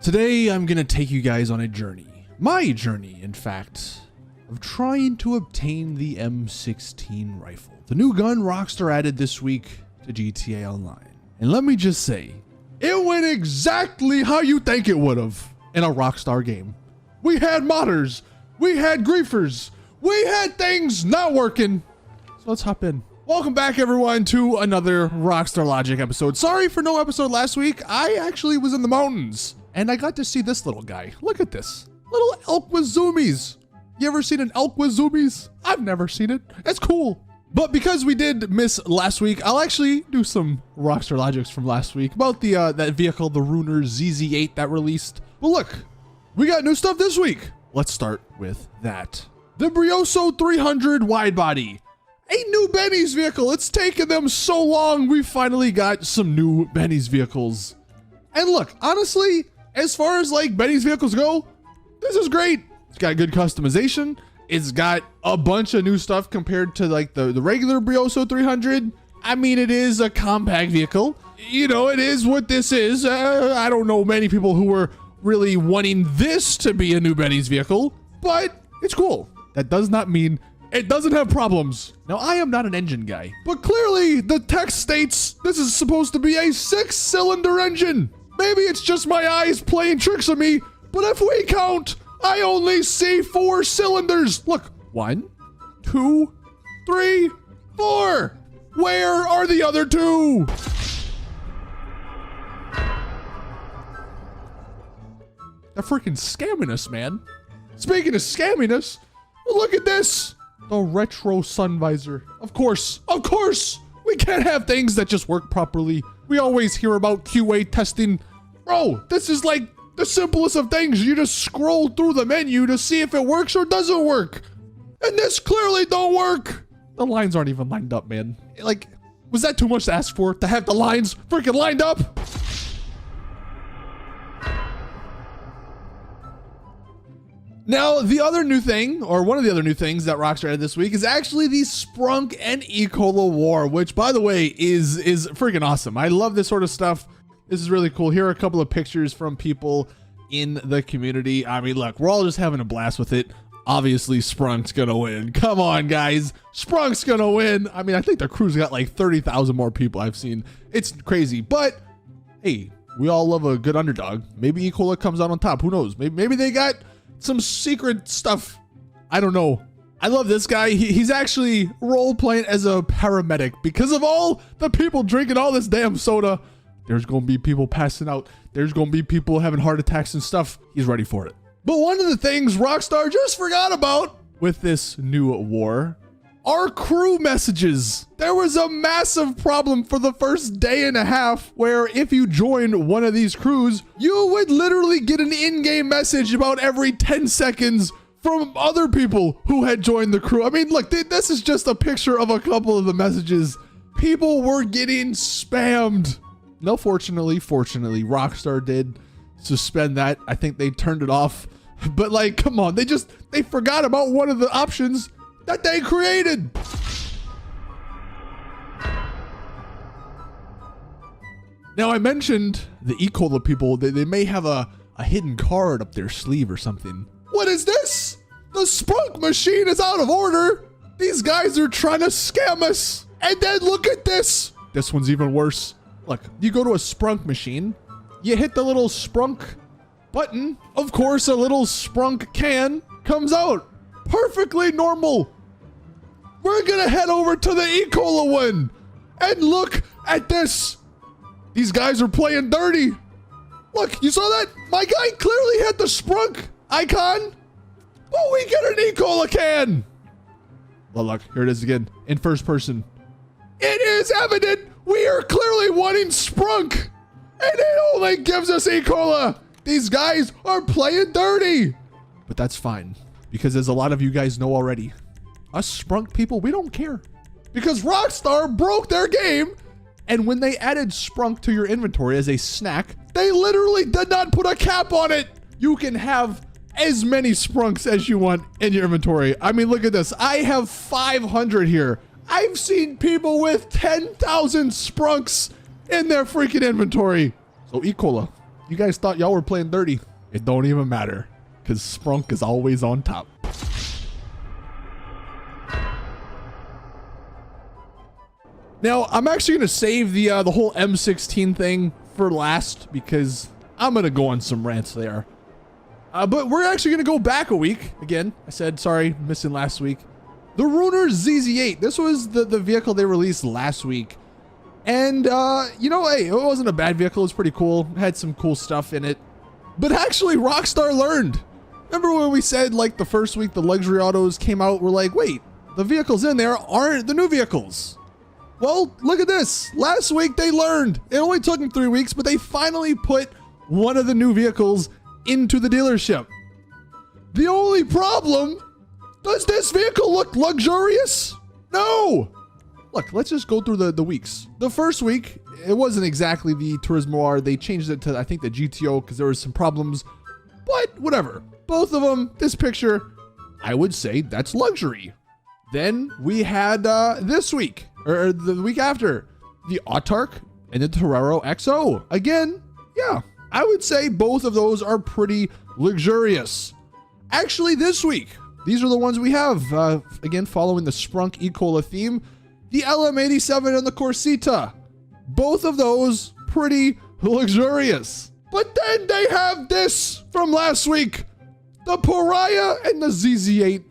Today, I'm gonna take you guys on a journey. My journey, in fact, of trying to obtain the M16 rifle. The new gun Rockstar added this week to GTA Online. And let me just say, it went exactly how you think it would have in a Rockstar game. We had modders, we had griefers, we had things not working. So let's hop in. Welcome back, everyone, to another Rockstar Logic episode. Sorry for no episode last week. I actually was in the mountains and I got to see this little guy. Look at this. Little elk with zoomies. You ever seen an elk with zoomies? I've never seen it. It's cool. But because we did miss last week, I'll actually do some Rockstar Logics from last week about the that vehicle, the Runer ZZ8 that released. But look, we got new stuff this week. Let's start with that. The Brioso 300 wide body. A new Benny's vehicle. It's taken them so long. We finally got some new Benny's vehicles. And look, honestly, as far as like Benny's vehicles go, this is great. It's got good customization. It's got a bunch of new stuff compared to like the regular Brioso 300. I mean, it is a compact vehicle. You know, it is what this is. I don't know many people who were really wanting this to be a new Benny's vehicle, but it's cool. That does not mean it doesn't have problems. Now, I am not an engine guy, but clearly the text states this is supposed to be a 6-cylinder engine. Maybe it's just my eyes playing tricks on me, but if we count, I only see 4 cylinders. Look, 1, 2, 3, 4. Where are the other 2? They're freaking scamming us, man. Speaking of scamming us, look at this. The retro sun visor. Of course, we can't have things that just work properly. We always hear about QA testing. Bro, this is like the simplest of things. You just scroll through the menu to see if it works or doesn't work. And this clearly don't work. The lines aren't even lined up, man. Like, was that too much to ask for? To have the lines freaking lined up? Now, the other new thing, or one of the other new things that Rockstar added this week is actually the Sprunk and Ecola War, which, by the way, is freaking awesome. I love this sort of stuff. This is really cool. Here are a couple of pictures from people in the community. I mean, look, we're all just having a blast with it. Obviously, Sprunk's gonna win. Come on, guys. Sprunk's gonna win. I mean, I think the crew's got like 30,000 more people I've seen. It's crazy, but hey, we all love a good underdog. Maybe Ecola comes out on top. Who knows? Maybe they got some secret stuff. I don't know. I love this guy. He's actually role playing as a paramedic because of all the people drinking all this damn soda. There's going to be people passing out. There's going to be people having heart attacks and stuff. He's ready for it. But one of the things Rockstar just forgot about with this new war are crew messages. There was a massive problem for the first day and a half where if you joined one of these crews, you would literally get an in-game message about every 10 seconds from other people who had joined the crew. I mean, look, this is just a picture of a couple of the messages. People were getting spammed. No, fortunately, Rockstar did suspend that. I think they turned it off. But like, come on, they forgot about one of the options that they created. Now, I mentioned the Ecola people, they may have a hidden card up their sleeve or something. What is this? The Sprunk machine is out of order. These guys are trying to scam us. And then look at this. This one's even worse. Look, you go to a Sprunk machine, you hit the little Sprunk button. Of course, a little Sprunk can comes out. Perfectly normal. We're gonna head over to the Ecola one and look at this. These guys are playing dirty. Look, you saw that? My guy clearly had the Sprunk icon. Oh, we get an Ecola can. Well, look, here it is again in first person. It is evident we are clearly wanting Sprunk, and it only gives us Ecola. These guys are playing dirty. But that's fine, because as a lot of you guys know already, us Sprunk people, we don't care. Because Rockstar broke their game, and when they added Sprunk to your inventory as a snack, they literally did not put a cap on it. You can have as many Sprunks as you want in your inventory. I mean, look at this. I have 500 here. I've seen people with 10,000 Sprunks in their freaking inventory. So Ecola, You guys thought y'all were playing dirty. It don't even matter, because Sprunk is always on top. Now, I'm actually going to save the whole M16 thing for last, because I'm going to go on some rants there. But we're actually going to go back a week. Again, I said, sorry, missing last week. The Runer ZZ8. This was the vehicle they released last week. And, you know, hey, it wasn't a bad vehicle. It was pretty cool. It had some cool stuff in it. But actually, Rockstar learned. Remember when we said, like, the first week the luxury autos came out? We're like, wait, the vehicles in there aren't the new vehicles. Well, look at this. Last week, they learned. It only took them 3 weeks, but they finally put one of the new vehicles into the dealership. The only problem, does this vehicle look luxurious? No. Look, let's just go through the weeks. The first week, it wasn't exactly the Turismo R. They changed it to, I think, the GTO because there was some problems. But whatever. Both of them, this picture, I would say that's luxury. Then we had this week, or the week after, the Autark and the Torero XO. Again, yeah, I would say both of those are pretty luxurious. Actually, this week, these are the ones we have. Again, following the Sprunk Ecola theme, the LM87 and the Corsita. Both of those pretty luxurious. But then they have this from last week, the Pariah and the ZZ8.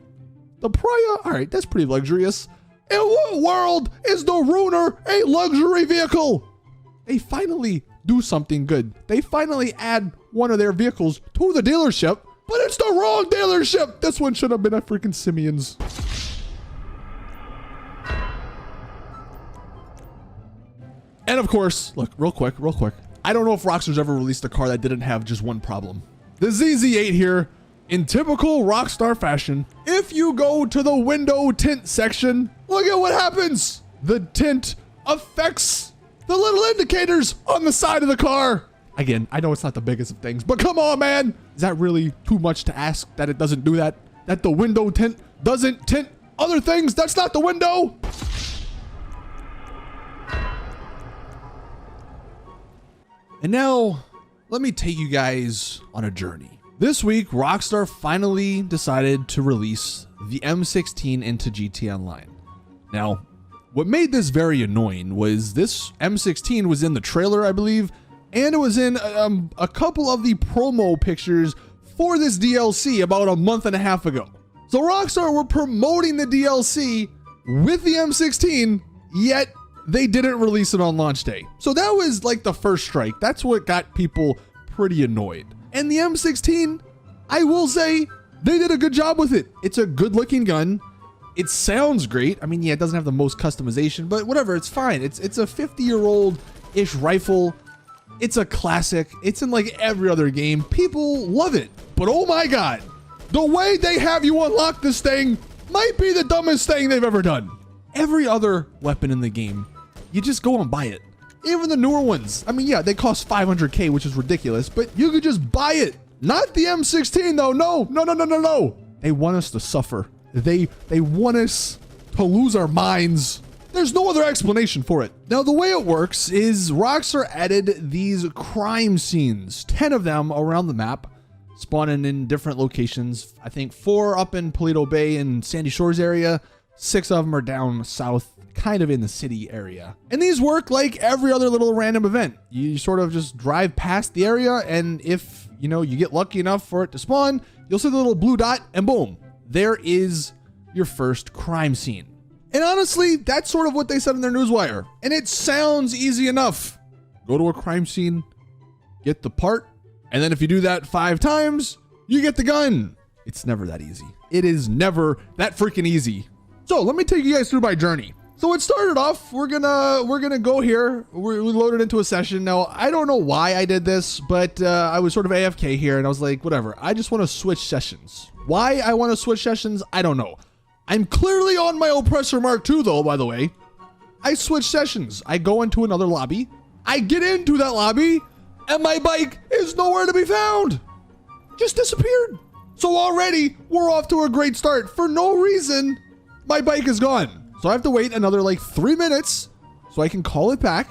The Pariah, all right, that's pretty luxurious. In what world is the Runer a luxury vehicle? They finally do something good. They finally add one of their vehicles to the dealership, but it's the wrong dealership. This one should have been at freaking Simeon's. And of course, look, real quick. I don't know if Rockstar's ever released a car that didn't have just one problem. The ZZ8 here, in typical Rockstar fashion, if you go to the window tint section, look at what happens. The tint affects the little indicators on the side of the car. Again, I know it's not the biggest of things, but come on, man. Is that really too much to ask that it doesn't do that? That the window tint doesn't tint other things? That's not the window. And now, let me take you guys on a journey. This week, Rockstar finally decided to release the M16 into GT Online. Now, what made this very annoying was this M16 was in the trailer, I believe, and it was in a couple of the promo pictures for this DLC about a month and a half ago. So Rockstar were promoting the DLC with the M16, yet they didn't release it on launch day. So that was like the first strike. That's what got people pretty annoyed. And the M16, I will say, they did a good job with it. It's a good looking gun. It sounds great. I mean, yeah, it doesn't have the most customization, but whatever, it's fine. It's a 50-year-old-ish rifle. It's a classic. It's in like every other game. People love it. But oh my God, the way they have you unlock this thing might be the dumbest thing they've ever done. Every other weapon in the game, you just go and buy it. Even the newer ones. I mean, yeah, they cost 500K, which is ridiculous, but you could just buy it. Not the M16 though. No. They want us to suffer. They want us to lose our minds. There's no other explanation for it. Now, the way it works is Rockstar added these crime scenes, 10 of them around the map, spawning in different locations. I think 4 up in Paleto Bay and Sandy Shores area. 6 of them are down south, kind of in the city area. And these work like every other little random event. You sort of just drive past the area, and if, you know, you get lucky enough for it to spawn, you'll see the little blue dot, and boom, there is your first crime scene. And honestly, that's sort of what they said in their newswire. And it sounds easy enough. Go to a crime scene, get the part, and then if you do that 5 times, you get the gun. It's never that easy. It is never that freaking easy. So let me take you guys through my journey. So it started off, we're gonna go here. We loaded into a session. Now, I don't know why I did this, but I was sort of AFK here and I was like, whatever, I just want to switch sessions. Why I want to switch sessions, I don't know. I'm clearly on my Oppressor Mark II though, by the way. I switch sessions. I go into another lobby. I get into that lobby and my bike is nowhere to be found. Just disappeared. So already we're off to a great start. For no reason, my bike is gone. So I have to wait another like 3 minutes so I can call it back,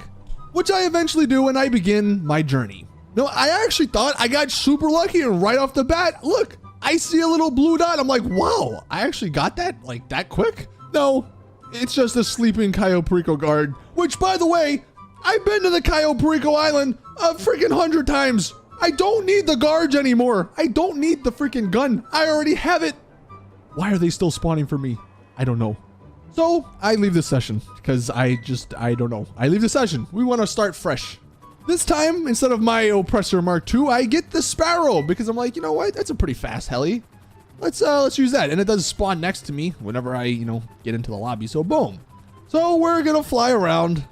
which I eventually do, and I begin my journey. No, I actually thought I got super lucky, and right off the bat, look, I see a little blue dot. I'm like, wow, I actually got that like that quick? No, it's just a sleeping Cayo Perico guard, which, by the way, I've been to the Cayo Perico Island a freaking 100 times. I don't need the guards anymore. I don't need the freaking gun. I already have it. Why are they still spawning for me? I don't know. So I leave the session because I don't know. I leave the session. We want to start fresh. This time, instead of my Oppressor Mark II, I get the Sparrow because I'm like, you know what? That's a pretty fast heli. Let's use that. And it does spawn next to me whenever I, get into the lobby. So boom. So we're going to fly around,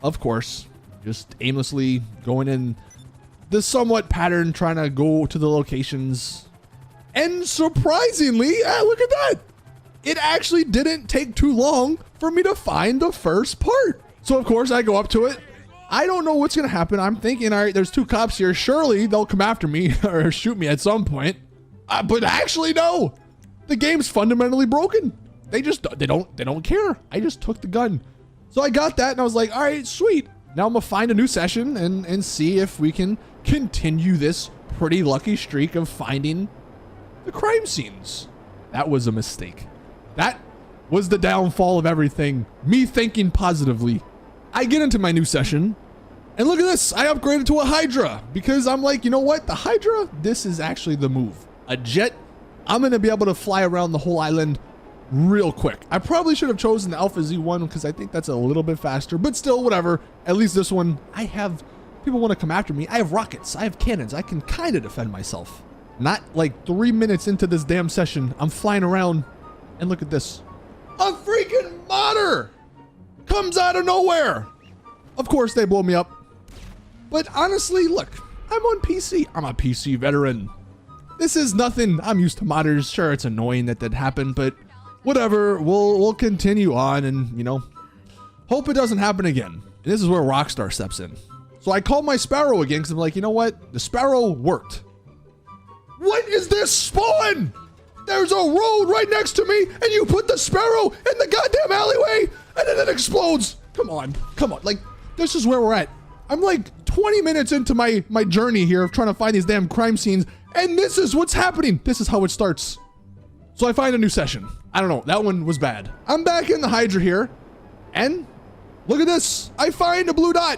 of course, just aimlessly going in this somewhat pattern, trying to go to the locations. And surprisingly, look at that. It actually didn't take too long for me to find the first part. So of course I go up to it. I don't know what's going to happen. I'm thinking, all right, there's 2 cops here. Surely they'll come after me or shoot me at some point. But actually, no. The game's fundamentally broken. They don't care. I just took the gun. So I got that and I was like, all right, sweet. Now I'm going to find a new session and see if we can continue this pretty lucky streak of finding the crime scenes. That was a mistake. That was the downfall of everything. Me thinking positively. I get into my new session and look at this. I upgraded to a Hydra because I'm like, you know what? The Hydra, this is actually the move. A jet, I'm going to be able to fly around the whole island real quick. I probably should have chosen the Alpha Z1 because I think that's a little bit faster, but still, whatever. At least this one, people want to come after me. I have rockets. I have cannons. I can kind of defend myself. Not like 3 minutes into this damn session, I'm flying around and look at this. A freaking modder comes out of nowhere. Of course, they blow me up. But honestly, look, I'm on PC. I'm a PC veteran. This is nothing. I'm used to modders. Sure, it's annoying that happened, but whatever. We'll continue on and, hope it doesn't happen again. And this is where ROCKSTAR steps in. So I called my Sparrow again because I'm like, you know what? The Sparrow worked. What is this spawn? There's a road right next to me and you put the Sparrow in the goddamn alleyway and then it explodes. Come on. Like, this is where we're at. I'm like 20 minutes into my journey here of trying to find these damn crime scenes, and this is what's happening. This is how it starts. So I find a new session. I don't know. That one was bad. I'm back in the Hydra here, and look at this. I find a blue dot.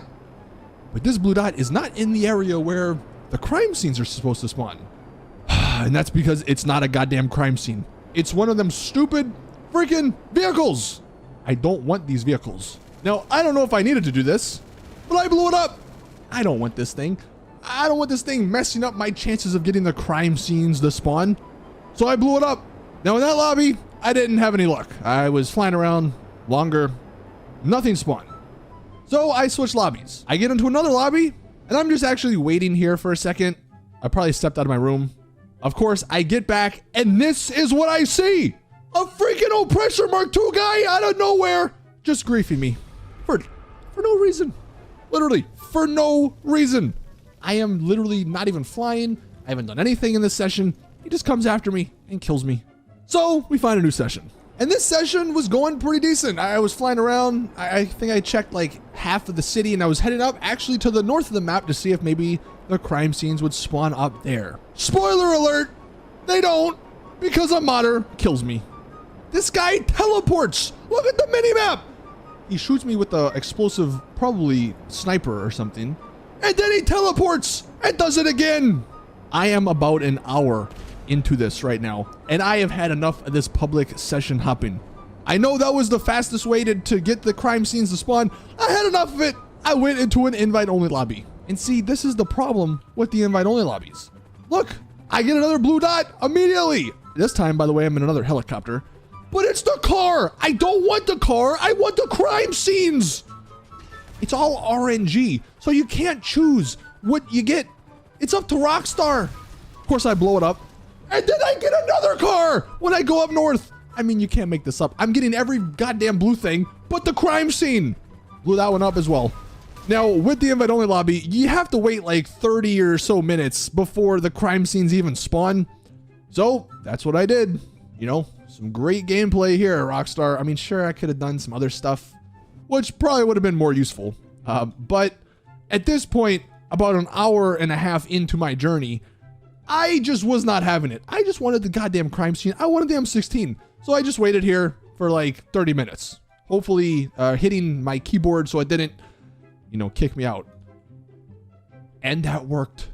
But this blue dot is not in the area where the crime scenes are supposed to spawn. And that's because it's not a goddamn crime scene. It's one of them stupid freaking vehicles. I don't want these vehicles. Now, I don't know if I needed to do this, but I blew it up. I don't want this thing. I don't want this thing messing up my chances of getting the crime scenes to spawn. So I blew it up. Now in that lobby, I didn't have any luck. I was flying around longer. Nothing spawned. So I switched lobbies. I get into another lobby and I'm just actually waiting here for a second. I probably stepped out of my room. Of course, I get back and this is what I see. A freaking Oppressor Mark II guy out of nowhere just griefing me for no reason. Literally for no reason. I am literally not even flying. I haven't done anything in this session. He just comes after me and kills me. So we find a new session. And this session was going pretty decent. I was flying around. I think I checked like half of the city and I was heading up actually to the north of the map to see if maybe the crime scenes would spawn up there. Spoiler alert, they don't, because a modder kills me. This guy teleports. Look at the minimap. He shoots me with the explosive, probably sniper or something. And then he teleports and does it again. I am about an hour into this right now, and I have had enough of this public session hopping. I know that was the fastest way to get the crime scenes to spawn. I had enough of it. I went into an invite-only lobby. And see, this is the problem with the invite-only lobbies. Look, I get another blue dot immediately. This time, by the way, I'm in another helicopter. But it's the car. I don't want the car. I want the crime scenes. It's all RNG, so you can't choose what you get. It's up to ROCKSTAR. Of course, I blow it up. And then I get another car when I go up north. I mean, you can't make this up. I'm getting every goddamn blue thing, but the crime scene. Blew that one up as well. Now, with the invite-only lobby, you have to wait like 30 or so minutes before the crime scenes even spawn. So, that's what I did. You know, some great gameplay here at ROCKSTAR. I mean, sure, I could have done some other stuff, which probably would have been more useful. But at this point, about an hour and a half into my journey, I just was not having it. I just wanted the goddamn crime scene. I wanted the M16. So I just waited here for like 30 minutes. Hopefully hitting my keyboard so it didn't, you know, kick me out. And that worked.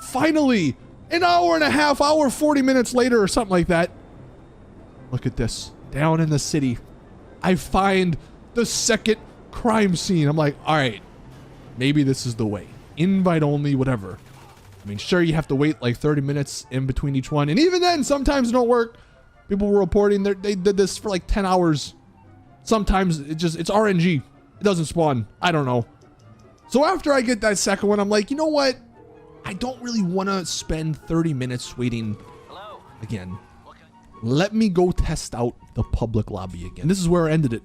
Finally, an hour and a half, 40 minutes later or something like that. Look at this. Down in the city, I find the second crime scene. I'm like, all right, maybe this is the way. Invite only, whatever. I mean, sure, you have to wait like 30 minutes in between each one. And even then, sometimes it don't work. People were reporting they did this for like 10 hours. Sometimes it's RNG. It doesn't spawn. I don't know. So after I get that second one, I'm like, you know what? I don't really want to spend 30 minutes waiting again. Let me go test out the public lobby again. This is where I ended it.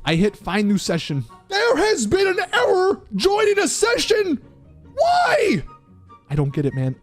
I hit find new session. There has been an error joining a session. Why? I don't get it, man.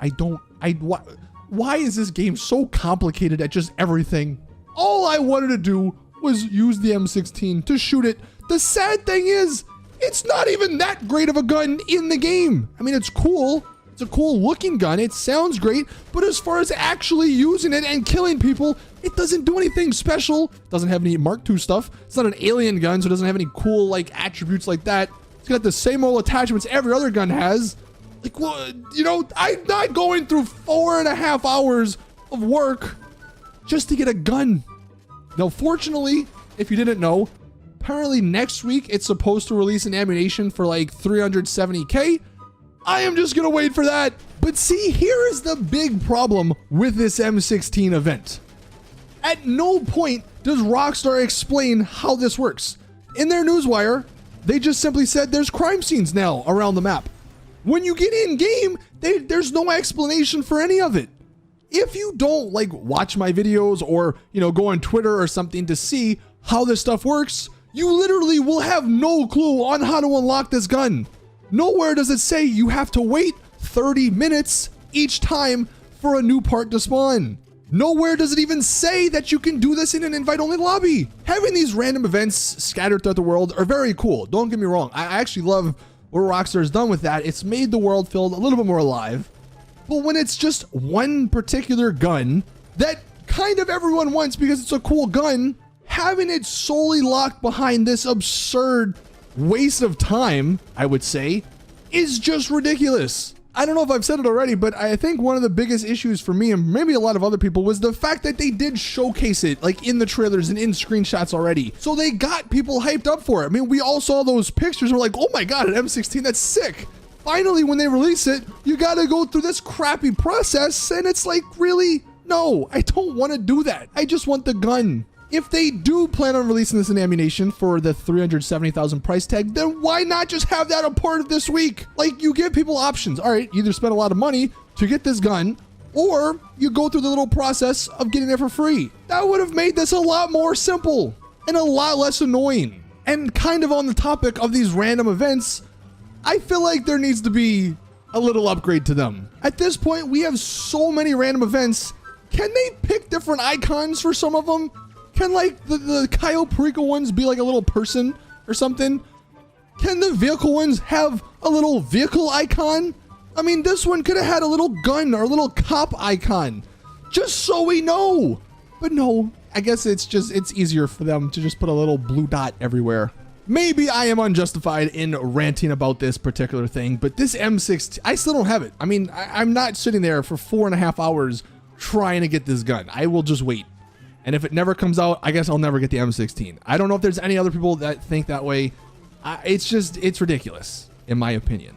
Why is this game so complicated at just everything? All I wanted to do was use the M16 to shoot it. The sad thing is, it's not even that great of a gun in the game. I mean, it's cool. It's a cool looking gun. It sounds great, but as far as actually using it and killing people, it doesn't do anything special. It doesn't have any Mark II stuff. It's not an alien gun, so it doesn't have any cool like attributes like that. It's got the same old attachments every other gun has. Like, well, you know, I'm not going through 4.5 hours of work just to get a gun. Now, fortunately, if you didn't know, apparently next week it's supposed to release an ammunition for like 370K. I am just gonna wait for that. But see, here is the big problem with this M16 event. At no point does Rockstar explain how this works. In their newswire, they just simply said there's crime scenes now around the map. When you get in game, there's no explanation for any of it. If you don't like watch my videos or, you know, go on Twitter or something to see how this stuff works, you literally will have no clue on how to unlock this gun. Nowhere does it say you have to wait 30 minutes each time for a new part to spawn. Nowhere does it even say that you can do this in an invite-only lobby. Having these random events scattered throughout the world are very cool. Don't get me wrong. I actually love what Rockstar has done with that. It's made the world feel a little bit more alive. But when it's just one particular gun that kind of everyone wants because it's a cool gun, having it solely locked behind this absurd waste of time, I would say, is just ridiculous. I don't know if I've said it already, but I think one of the biggest issues for me and maybe a lot of other people was the fact that they did showcase it like in the trailers and in screenshots already. So they got people hyped up for it. I mean, we all saw those pictures. We're like, oh my God, an M16, that's sick. Finally, when they release it, you got to go through this crappy process. And it's like, really? No, I don't want to do that. I just want the gun. If they do plan on releasing this in ammunition for the 370,000 price tag, then why not just have that a part of this week? Like, you give people options. All right, you either spend a lot of money to get this gun, or you go through the little process of getting it for free. That would have made this a lot more simple and a lot less annoying. And kind of on the topic of these random events, I feel like there needs to be a little upgrade to them. At this point, we have so many random events. Can they pick different icons for some of them? Can like the Cayo Perico ones be like a little person or something? Can the vehicle ones have a little vehicle icon? I mean, this one could have had a little gun or a little cop icon, just so we know. But no, I guess it's easier for them to just put a little blue dot everywhere. Maybe I am unjustified in ranting about this particular thing, but this M16, I still don't have it. I mean, I'm not sitting there for 4.5 hours trying to get this gun. I will just wait. And if it never comes out, I guess I'll never get the M16. I don't know if there's any other people that think that way. It's ridiculous, in my opinion.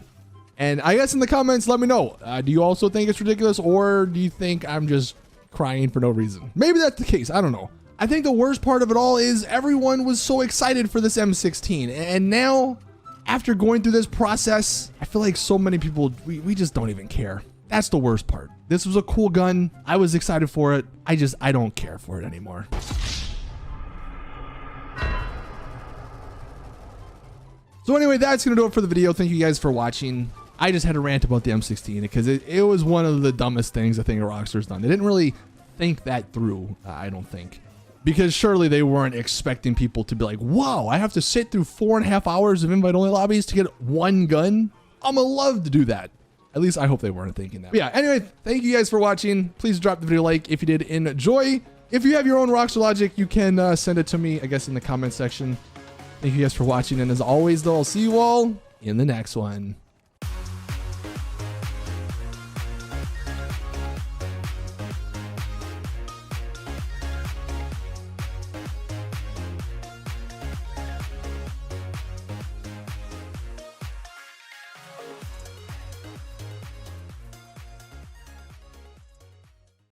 And I guess in the comments, let me know. Do you also think it's ridiculous, or do you think I'm just crying for no reason? Maybe that's the case. I don't know. I think the worst part of it all is everyone was so excited for this M16. And now, after going through this process, I feel like so many people, we just don't even care. That's the worst part. This was a cool gun. I was excited for it. I don't care for it anymore. So anyway, that's going to do it for the video. Thank you guys for watching. I just had a rant about the M16 because it was one of the dumbest things I think Rockstar's done. They didn't really think that through, I don't think. Because surely they weren't expecting people to be like, wow, I have to sit through 4.5 hours of invite-only lobbies to get one gun? I'm gonna love to do that. At least I hope they weren't thinking that. But yeah, anyway, thank you guys for watching. Please drop the video a like if you did enjoy. If you have your own ROCKSTAR logic, you can send it to me, I guess, in the comment section. Thank you guys for watching. And as always, though, I'll see you all in the next one.